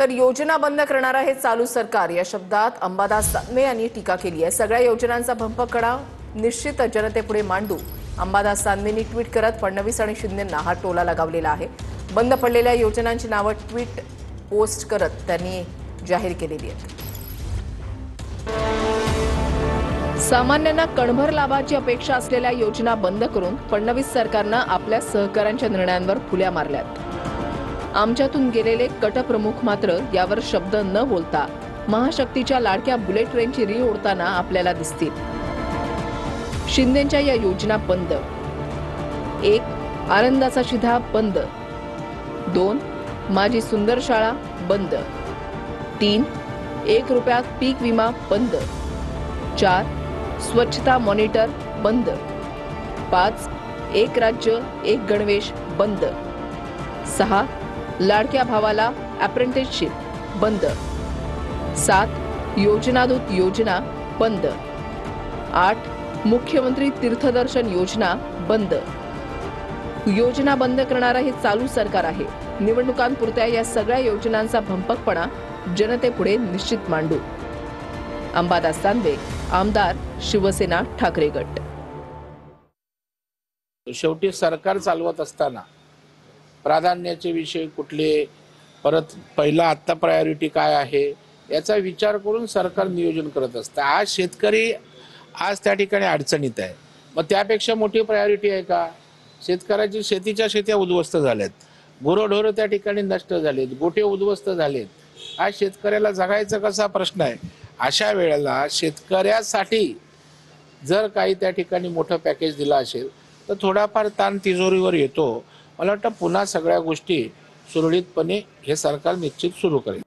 तर योजना बंद करणारा हे चालू सरकार या शब्दात अंबादास दानवे यांनी टीका केली आहे। सगळ्या योजनांचा भंपकडा निश्चित जनतेपुढे मांडू अंबादास दानवेंनी ट्विट करत फडणवीस आणि शिंदेंना हा टोला लगावलेला आहे। बंद पडलेल्या योजनांची नावं ट्विट पोस्ट करत त्यांनी जाहीर केलेली आहेत। सामान्यांना कणभर लाभाची अपेक्षा असलेल्या योजना बंद करून फडणवीस सरकारनं आपल्या सहकाऱ्यांच्या निर्णयांवर फुल्या मारल्यात। आमच्यातून गेलेले गटप्रमुख मात्र यावर शब्द न बोलता महाशक्तीच्या लाडक्या बुलेट ट्रेनची रीळ ओढताना आपल्याला दिसतील। शिंदेंच्या या योजना बंद। 1. आनंदाचा शिधा बंद। 2. माझी सुंदर शाळा बंद। 3. 1 रुपयात पीक विमा बंद। 4. स्वच्छता मॉनिटर बंद। 5. 1 राज्य 1 गणवेश बंद। 6. लाडक्या भावाला अप्रेंटिसशिप बंद। 7. योजनादूत योजना बंद। 8. मुख्यमंत्री तीर्थदर्शन योजना बंद। योजना बंद करणारा हे चालू सरकार आहे। निवडणुकांपुरत्या या सगळ्या योजनांचा भंपकपणा जनतेपुढे निश्चित मांडू। अंबादास दानवे, आमदार, शिवसेना ठाकरे गट। शेवटी सरकार चालवत असताना प्राधान्याचे विषय कुठले, परत पहिला आत्ता प्रायोरिटी काय आहे याचा विचार करून सरकार नियोजन करत असतं। आज शेतकरी आज त्या ठिकाणी अडचणीत आहे, मग त्यापेक्षा मोठी प्रायोरिटी आहे का? शेतकऱ्याची शेतीच्या शेत्या उद्ध्वस्त झाल्यात, गुरंढोरं त्या ठिकाणी नष्ट झालेत, गोठे उद्ध्वस्त झालेत। आज शेतकऱ्याला जगायचा कसा प्रश्न आहे। अशा वेळेला शेतकऱ्यासाठी जर काही त्या ठिकाणी मोठं पॅकेज दिलं असेल तर थोडाफार ताण तिजोरीवर येतो। मला वाटतं पुन्हा सगळ्या गोष्टी सुरळीतपणे हे सरकार निश्चित सुरू करेल।